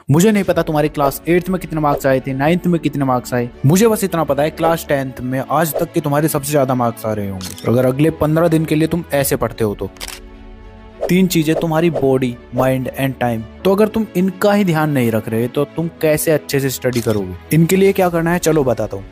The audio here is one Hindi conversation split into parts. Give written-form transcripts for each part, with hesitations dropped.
मुझे नहीं पता तुम्हारी क्लास 8th में कितने मार्क्स आए थे, 9th में कितने मार्क्स आए। मुझे बस इतना पता है क्लास 10th में आज तक के तुम्हारे सबसे ज्यादा मार्क्स आ रहे होंगे। अगर अगले 15 दिन के लिए तुम ऐसे पढ़ते हो तो 3 चीजें तुम्हारी बॉडी, माइंड एंड टाइम। तो अगर तुम इनका ही ध्यान नहीं रख रहे तो तुम कैसे अच्छे से स्टडी करोगे। इनके लिए क्या करना है चलो बताता हूँ।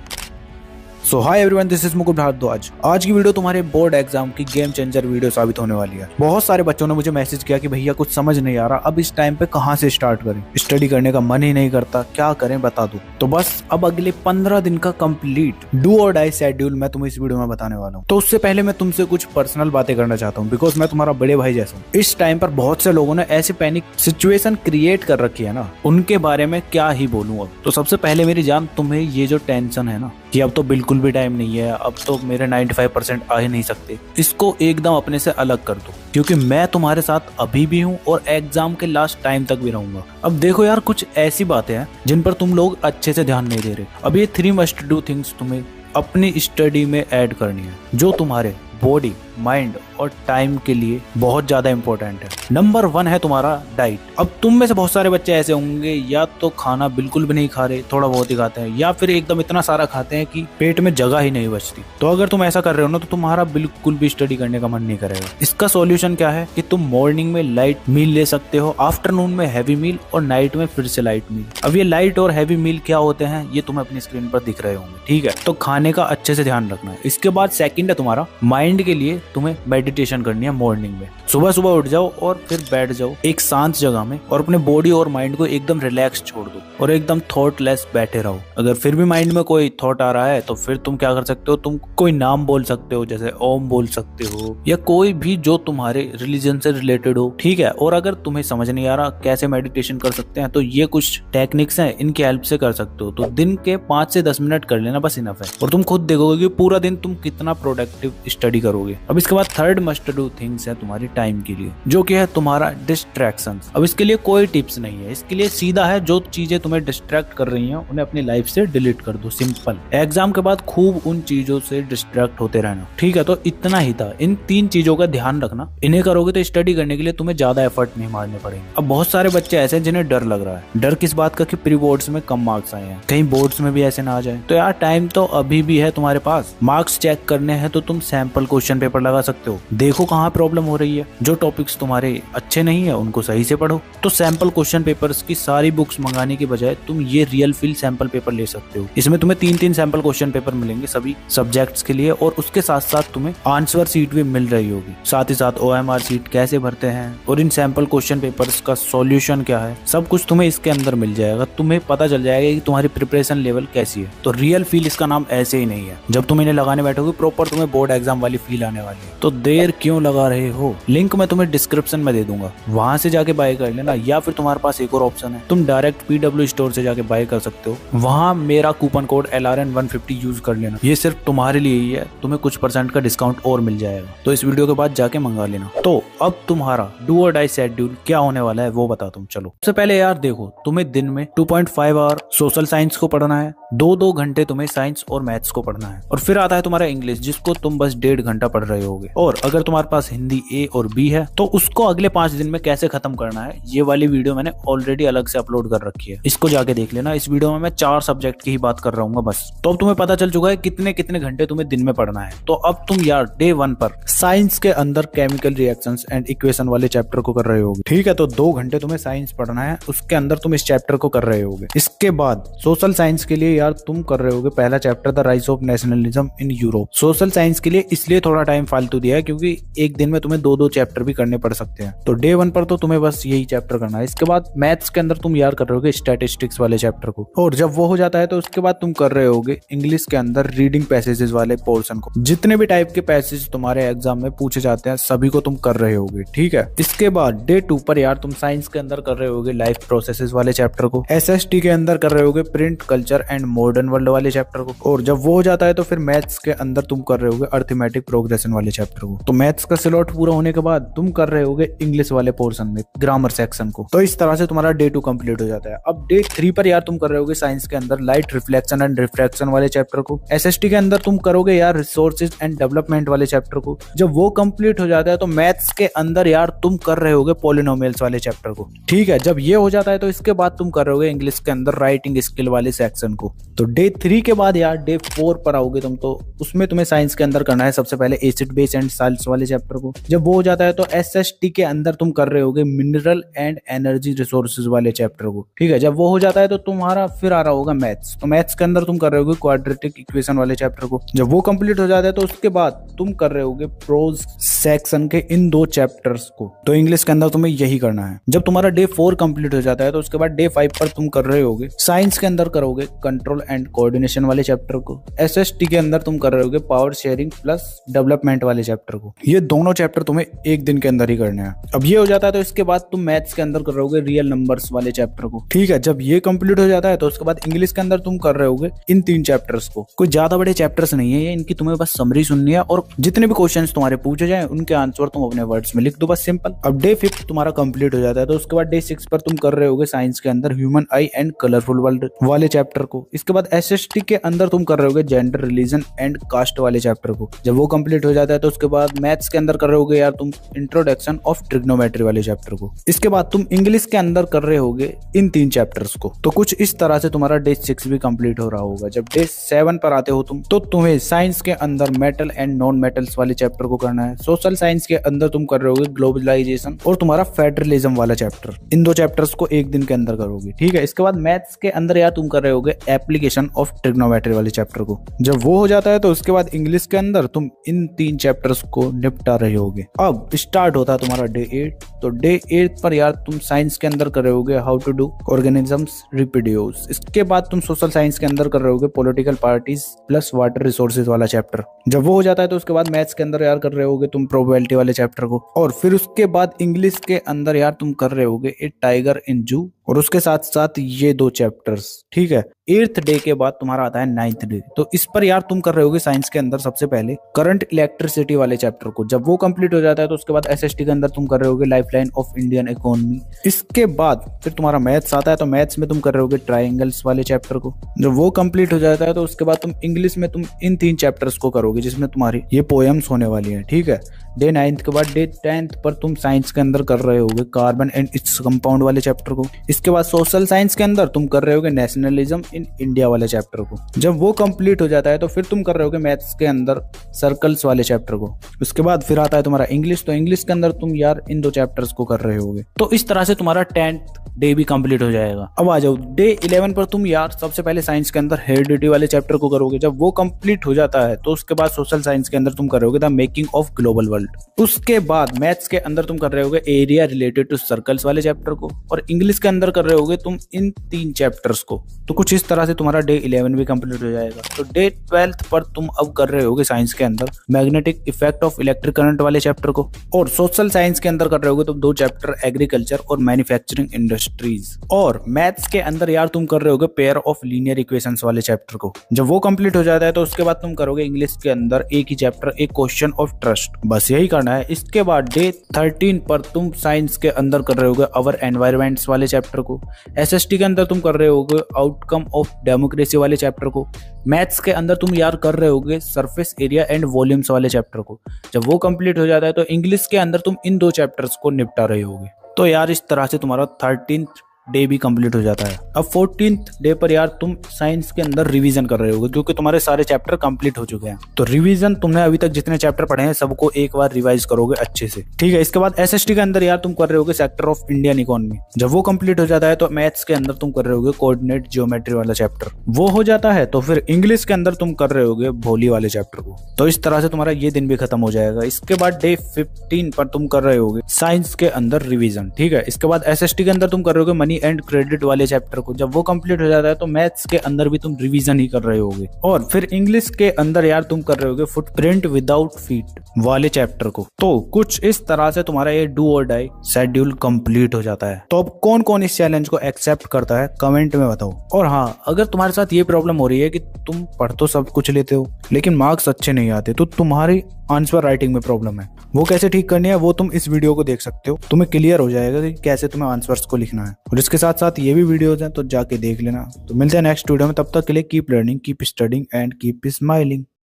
So hi everyone, this is Mukul Bhardwaj. आज की वीडियो तुम्हारे बोर्ड एग्जाम की गेम चेंजर वीडियो साबित होने वाली है। बहुत सारे बच्चों ने मुझे मैसेज किया कि भैया कुछ समझ नहीं आ रहा, अब इस टाइम पे कहाँ से स्टार्ट करें, स्टडी करने का मन ही नहीं करता, क्या करें बता दो। तो बस अब अगले 15 दिन का कंप्लीट डू और डाई शेड्यूल मैं तुम्हें इस वीडियो में बताने वाला हूँ। तो उससे पहले मैं तुमसे कुछ पर्सनल बातें करना चाहता हूँ, बिकॉज मैं तुम्हारा बड़े भाई जैसा हूँ। इस टाइम पर बहुत से लोगों ने ऐसी पैनिक सिचुएशन क्रिएट कर रखी है ना, उनके बारे में क्या ही बोलूँ। अब तो सबसे पहले मेरी जान, तुम्हें ये जो टेंशन है ना कि अब तो बिल्कुल भी टाइम नहीं है, अब तो मेरे 95% आ ही नहीं सकते, इसको एकदम अपने से अलग कर दो, क्योंकि मैं तुम्हारे साथ अभी भी हूँ और एग्जाम के लास्ट टाइम तक भी रहूंगा। अब देखो यार, कुछ ऐसी बातें हैं जिन पर तुम लोग अच्छे से ध्यान नहीं दे रहे। अब ये 3 मस्ट डू थिंग्स तुम्हें अपनी स्टडी में ऐड करनी है, जो तुम्हारे बॉडी, माइंड और टाइम के लिए बहुत ज्यादा इंपॉर्टेंट है। नंबर 1 है तुम्हारा डाइट। अब तुम में से बहुत सारे बच्चे ऐसे होंगे, या तो खाना बिल्कुल भी नहीं खा रहे, थोड़ा बहुत ही खाते हैं, या फिर एकदम इतना सारा खाते हैं कि पेट में जगह ही नहीं बचती। तो अगर तुम ऐसा कर रहे हो ना, तो तुम्हारा बिल्कुल भी स्टडी करने का मन नहीं करेगा। इसका सॉल्यूशन क्या है कि तुम मॉर्निंग में लाइट मील ले सकते हो, आफ्टरनून में हैवी मील और नाइट में फिर से लाइट मील। अब ये लाइट और हैवी मील क्या होते हैं ये तुम्हें अपनी स्क्रीन पर दिख रहे होंगे, ठीक है। तो खाने का अच्छे से ध्यान रखना है। इसके बाद सेकंड है तुम्हारा माइंड के लिए तुम्हें मेडिटेशन करनी है मॉर्निंग में। सुबह सुबह उठ जाओ और फिर बैठ जाओ एक शांत जगह में और अपने बॉडी और माइंड को एकदम रिलैक्स छोड़ दो और एकदम थॉटलेस बैठे रहो। अगर फिर भी माइंड में कोई थॉट आ रहा है तो फिर तुम क्या कर सकते हो, तुम कोई नाम बोल सकते हो, जैसे ओम बोल सकते हो, या कोई भी जो तुम्हारे रिलीजन से रिलेटेड हो, ठीक है। और अगर तुम्हें समझ नहीं आ रहा कैसे मेडिटेशन कर सकते हैं, तो ये कुछ टेक्निक्स हैं, इनकी हेल्प से कर सकते हो। तो दिन के 5 से 10 मिनट कर लेना, बस इनफ है। और तुम खुद देखोगे कि पूरा दिन तुम कितना प्रोडक्टिव स्टडी करोगे। अब इसके बाद थर्ड मस्ट डू थिंग्स है तुम्हारी टाइम के लिए, जो कि है तुम्हारा डिस्ट्रैक्शन। अब इसके लिए कोई टिप्स नहीं है, इसके लिए सीधा है जो चीजें तुम्हें डिस्ट्रैक्ट कर रही हैं उन्हें अपनी लाइफ से डिलीट कर दो, सिंपल। एग्जाम के बाद खूब उन चीजों से डिस्ट्रैक्ट होते रहना, ठीक है। तो इतना ही था, इन 3 चीजों का ध्यान रखना। इन्हें करोगे तो स्टडी करने के लिए तुम्हें ज्यादा एफर्ट नहीं मारने पड़ेंगे। अब बहुत सारे बच्चे ऐसे हैं जिन्हें डर लग रहा है। डर किस बात का कि प्री बोर्ड्स में कम मार्क्स आए हैं, कहीं बोर्ड्स में भी ऐसे ना आ जाए। तो यार टाइम तो अभी भी है तुम्हारे पास। मार्क्स चेक करने हैं तो तुम सैंपल क्वेश्चन पेपर लगा सकते हो, देखो कहाँ प्रॉब्लम हो रही है। जो टॉपिक्स तुम्हारे अच्छे नहीं है उनको सही से पढ़ो। तो सैंपल क्वेश्चन पेपर्स की सारी बुक्स मंगाने के बजाय तुम ये रियल फील सैंपल पेपर ले सकते हो। इसमें तुम्हें 3-3 सैंपल क्वेश्चन पेपर मिलेंगे सभी सब्जेक्ट्स के लिए, और उसके साथ साथ तुम्हें आंसर सीट भी मिल रही होगी। साथ ही साथ OMR सीट कैसे भरते हैं और इन सैंपल क्वेश्चन पेपर्स का सॉल्यूशन क्या है, सब कुछ तुम्हें इसके अंदर मिल जाएगा। तुम्हें पता चल जाएगा कि तुम्हारी प्रिपरेशन लेवल कैसी है। तो रियल फील इसका नाम ऐसे ही नहीं है। जब तुम इन्हें लगाने बैठोगे प्रॉपर तुम्हें बोर्ड एग्जाम वाली फील आने वाली है। तो देर क्यों लगा रहे हो, लिंक मैं तुम्हें डिस्क्रिप्शन में दे दूंगा, वहां से जाके बाय कर लेना। या फिर तुम्हारे पास एक और ऑप्शन है, तुम डायरेक्ट PW स्टोर से जाके बाय कर सकते हो, वहां मेरा कूपन कोड LRN150 यूज कर लेना। ये सिर्फ तुम्हारे लिए ही है, तुम्हें कुछ % का डिस्काउंट और मिल जाएगा। तो इस वीडियो के बाद जाके मंगा लेना। तो अब तुम्हारा डू और डाई शेड्यूल क्या होने वाला है वो बता दूं। चलो सबसे पहले यार देखो, तुम्हें दिन में 2.5 आवर सोशल साइंस को पढ़ना है, 2-2 घंटे तुम्हें साइंस और मैथ्स को पढ़ना है, और फिर आता है तुम्हारा इंग्लिश, जिसको तुम बस 1.5 घंटा पढ़ रहे होगे। और अगर तुम्हारे पास हिंदी A और B है तो उसको अगले 5 दिन में कैसे खत्म करना है, ये वाली वीडियो मैंने ऑलरेडी अलग से अपलोड कर रखी है, इसको जाके देख लेना। इस वीडियो में मैं 4 सब्जेक्ट की ही बात कर रहा हूँ बस। तो अब तुम्हें पता चल चुका है कितने कितने घंटे तुम्हें दिन में पढ़ना है। तो अब तुम यार डे 1 पर साइंस के अंदर केमिकल रिएक्शंस एंड इक्वेशन वाले चैप्टर को कर रहे होगे, ठीक है। तो 2 घंटे तुम्हें साइंस पढ़ना है, उसके अंदर तुम इस चैप्टर को कर रहे होगे। इसके बाद सोशल साइंस के लिए यार तुम कर रहे होगे पहला chapter the rise of nationalism in Europe. Social science के लिए इसलिए थोड़ा टाइम फालतू दिया है क्योंकि एक दिन में तुम्हें 2-2 चैप्टर भी करने पड़ सकते हैं। तो डे 1 पर तो तुम्हें बस यही चैप्टर करना है। इसके बाद मैथ्स के अंदर तुम यार कर रहे होगे स्टैटिस्टिक्स वाले चैप्टर को, और जब वो हो जाता है तो उसके बाद तुम कर रहे होगे इंग्लिश के अंदर रीडिंग पैसेजेस वाले पोर्शन को। जितने भी टाइप के पैसेज तुम्हारे एग्जाम में पूछे जाते हैं सभी को तुम कर रहे होगे, ठीक है। इसके बाद डे 2 पर यार तुम साइंस के अंदर कर रहे होगे लाइफ प्रोसेसेस वाले चैप्टर को, SST के अंदर कर रहे होगे print, culture and modern world वाले चैप्टर को, और जब वो हो जाता है तो फिर मैथ्स के अंदर तुम कर रहे होगे अर्थमेटिक प्रोग्रेशन वाले चैप्टर को। तो मैथ्स का स्लॉट पूरा होने के बाद तुम कर रहे होगे इंग्लिश वाले पोर्शन में ग्रामर सेक्शन को। तो इस तरह से तुम्हारा डे 2 कंप्लीट हो जाता है। अब डे 3 पर यार तुम कर रहे होगे साइंस के अंदर लाइट रिफ्लेक्शन एंड रिफ्रैक्शन वाले चैप्टर को। एसएसटी के अंदर तुम करोगे यार रिसोर्सेज एंड डेवलपमेंट वाले चैप्टर को। जब वो कंप्लीट हो जाता है तो मैथ्स के अंदर यार तुम कर रहे होगे पॉलिनोमियल्स वाले चैप्टर को। ठीक है, जब ये हो जाता है तो इसके बाद तुम कर रहे होगे इंग्लिश के अंदर राइटिंग स्किल वाले सेक्शन को। तो डे 3 के बाद यार डे 4 पर आओगे तुम, तो उसमें तुम्हें साइंस के अंदर करना है सबसे पहले एसिड बेस एंड साल्ट्स वाले चैप्टर को। जब वो हो जाता है तो एसएसटी के अंदर तुम कर रहे होगे मिनरल एंड एनर्जी रिसोर्सेज वाले चैप्टर को। ठीक है, जब वो हो जाता है तो तुम्हारा फिर आ रहा होगा मैथ्स। तो मैथ्स के अंदर तुम कर रहे होगे क्वाड्रेटिक इक्वेशन वाले चैप्टर को। जब वो कंप्लीट हो जाता है तो उसके बाद तुम कर रहे होगे प्रोज सेक्शन के इन 2 चैप्टर्स को। तो इंग्लिश के अंदर तुम्हें यही करना है। जब तुम्हारा डे 4 कंप्लीट हो जाता है तो उसके बाद डे 5 पर तुम कर रहे होगे साइंस के अंदर करोगे कंट्रोल एंड कोऑर्डिनेशन वाले चैप्टर को। एसएसटी के अंदर तुम कर रहे होगे पावर शेयरिंग प्लस डेवलपमेंट वाले चैप्टर को। ये दोनों चैप्टर तुम्हें एक दिन के अंदर ही करने हैं। अब ये हो जाता है तो इसके बाद तुम मैथ्स के अंदर कर रहे होगे रियल नंबर्स वाले चैप्टर को। ठीक है, जब ये कंप्लीट हो जाता है तो उसके बाद इंग्लिश के अंदर तुम कर रहे होगे इन 3 चैप्टर्स को। कोई ज्यादा बड़े चैप्टर्स नहीं है ये, इनकी तुम्हें बस समरी सुननी है और जितने भी क्वेश्चंस तुम्हारे पूछे जाए उनके आंसर तुम अपने वर्ड्स में लिख दो, बस सिंपल। अब डे 5 तुम्हारा कंप्लीट हो जाता है तो उसके बाद डे 6 पर तुम कर रहे होगे साइंस के अंदर human I and colourful world वाले चैप्टर को। इसके बाद एसएसटी के अंदर तुम कर रहे होगे जेंडर रिलीजन एंड कास्ट वाले चैप्टर को। जब वो कंप्लीट हो जाता है तो उसके बाद मैथ्स के अंदर कर रहे होगे यार तुम इंट्रोडक्शन ऑफ ट्रिग्नोमेट्री वाले चैप्टर को। इसके बाद तुम इंग्लिश के अंदर कर रहे होगे इन 3 चैप्टर्स को। तो कुछ इस तरह से तुम्हारा डे 6 भी कंप्लीट हो रहा होगा। जब डे 7 पर आते हो तुम, तो तुम्हें साइंस के अंदर मेटल एंड नॉन मेटल्स वाले चैप्टर को करना है। सोशल साइंस के अंदर तुम कर रहे होगे ग्लोबलाइजेशन और तुम्हारा फेडरलिज्म वाला चैप्टर। इन 2 चैप्टर्स को एक दिन के अंदर करोगे। ठीक है, इसके बाद मैथ्स के अंदर यार तुम कर रहे होगे एप्लीकेशन ऑफ ट्रिग्नोमेट्री वाले चैप्टर को। जब वो हो जाता है तो उसके बाद इंग्लिश के अंदर तुम इन 3 चैप्टर्स को निपटा रहे होगे। अब स्टार्ट होता है तुम्हारा डे 8। तो डे 8 पर यार तुम साइंस के अंदर कर रहे होगे how to do organisms reproduce. इसके बाद तुम सोशल साइंस के अंदर कर रहे होगे political parties plus water resources वाला चैप्टर। जब वो हो जाता है तो उसके बाद मैथ्स के अंदर यार कर रहे होगे तुम प्रोबेबिलिटी वाले चैप्टर को। और फिर उसके बाद इंग्लिश के अंदर यार तुम कर रहे होगे ए टाइगर इन जू और उसके साथ साथ ये 2 चैप्टर्स। ठीक है, 8th डे के बाद तुम्हारा आता है 9th डे। तो इस पर यार तुम कर रहे होगे साइंस के अंदर सबसे पहले करंट इलेक्ट्रिसिटी वाले चैप्टर को। जब वो कंप्लीट हो जाता है तो उसके बाद एसएसटी के अंदर तुम कर रहे होगे लाइफलाइन ऑफ इंडियन इकोनॉमी। इसके बाद फिर तुम्हारा मैथ्स आता है तो मैथ्स में तुम कर रहे होगे ट्राइंगल्स वाले चैप्टर को। जब वो कंप्लीट हो जाता है तो उसके बाद तुम इंग्लिश में तुम इन 3 चैप्टर्स को करोगे जिसमें तुम्हारी ये पोएम्स होने वाली है। ठीक है, डे 9 के बाद डे 10 पर तुम साइंस के अंदर कर रहे होगे कार्बन एंड इट्स कंपाउंड वाले चैप्टर को। इसके बाद सोशल साइंस के अंदर तुम कर रहे होगे नेशनलिज्म इन इंडिया वाले चैप्टर को। जब वो कंप्लीट हो जाता है तो फिर तुम कर रहे होगे मैथ्स के अंदर सर्कल्स वाले चैप्टर को। उसके बाद फिर आता है तुम्हारा इंग्लिश। तो इंग्लिश के अंदर तुम यार इन 2 चैप्टर्स को कर रहे होगे। तो इस तरह से तुम्हारा 10th डे भी कंप्लीट हो जाएगा। अब आ जाओ डे 11 पर तुम यार सबसे पहले साइंस के अंदर हेरिडिटी वाले चैप्टर को करोगे। जब वो कंप्लीट हो जाता है तो उसके बाद सोशल साइंस के अंदर तुम करोगे the making of global world. उसके बाद मैथ्स के अंदर तुम कर रहे होगे एरिया रिलेटेड टू सर्कल्स वाले चैप्टर को और इंग्लिश के अंदर कर रहे होगे तुम इन 3 चैप्टर्स को। तो कुछ इस तरह से तुम्हारा डे 11 भी कंप्लीट हो जाएगा। तो डे 12 पर तुम अब कर रहे होगे साइंस के अंदर magnetic effect of electric current वाले चैप्टर को और सोशल साइंस के अंदर कर रहे होगे तुम 2 चैप्टर एग्रीकल्चर और मैन्युफैक्चरिंग इंडस्ट्रीज। और मैथ्स के अंदर यार तुम कर रहे होगे पेयर ऑफ लीनियर इक्वेशंस वाले चैप्टर को। जब वो कंप्लीट हो जाता है तो उसके बाद तुम करोगे इंग्लिश के अंदर एक ही चैप्टर एक क्वेश्चन ऑफ ट्रस्ट। बस यही करना है। इसके बाद डे 13 पर तुम साइंस के अंदर कर रहे होगे अवर एनवायरमेंट्स वाले चैप्टर को। एसएसटी के अंदर तुम कर रहे होगे आउटकम ऑफ डेमोक्रेसी वाले चैप्टर को। मैथ्स के अंदर तुम यार कर रहे होगे सरफेस एरिया एंड वॉल्यूम्स वाले चैप्टर को। जब वो कंप्लीट हो जाता है तो इंग्लिश के अंदर तुम इन 2 चैप्टर्स को निपटा रहे होगे। तो यार इस तरह से तुम्हारा 13th डे भी कंप्लीट हो जाता है। अब 14th डे पर यार तुम साइंस के अंदर रिवीजन कर रहे होगे क्योंकि तुम्हारे सारे चैप्टर कंप्लीट हो चुके हैं। तो रिवीजन तुमने अभी तक जितने चैप्टर पढ़े हैं सबको एक बार रिवाइज करोगे अच्छे से। ठीक है, इसके बाद एसएसटी के अंदर यार तुम कर रहे होगे सेक्टर ऑफ इंडियन इकोनॉमी। जब वो कंप्लीट हो जाता है तो मैथ्स के अंदर तुम कर रहे होगे कोऑर्डिनेट ज्योमेट्री वाला चैप्टर। वो हो जाता है तो फिर इंग्लिश के अंदर तुम कर रहे होगे भोली वाले चैप्टर को। तो इस तरह से तुम्हारा ये दिन भी खत्म हो जाएगा। इसके बाद डे 15 पर तुम कर रहे होगे साइंस के अंदर रिवीजन। ठीक है, इसके बाद एसएसटी के अंदर तुम कर रहे होगे मनी एंड क्रेडिट वाले चैप्टर को। जब वो कंप्लीट हो जाता है तो मैथ्स के अंदर भी तुम रिवीजन ही कर रहे होगे। और फिर इंग्लिश के अंदर यार तुम कर रहे होगे फुटप्रिंट विदाउट फीट वाले चैप्टर को। तो कुछ इस तरह से तुम्हारा ये डू और डाई शेड्यूल कंप्लीट हो जाता है। तो अब कौन कौन इस चैलेंज को एक्सेप्ट करता है कमेंट में बताओ। और हाँ, अगर तुम्हारे साथ ये प्रॉब्लम हो रही है कि तुम पढ़ तो सब कुछ लेते हो लेकिन मार्क्स अच्छे नहीं आते, तो तुम्हारी आंसर राइटिंग में प्रॉब्लम है। वो कैसे ठीक करनी है वो तुम इस वीडियो को देख सकते हो, तुम्हें क्लियर हो जाएगा कि कैसे तुम्हें आंसर्स को लिखना है। और इसके साथ साथ ये भी वीडियोज हैं तो जाके देख लेना। तो मिलते हैं नेक्स्ट वीडियो में, तब तक के लिए keep learning, keep studying and keep smiling.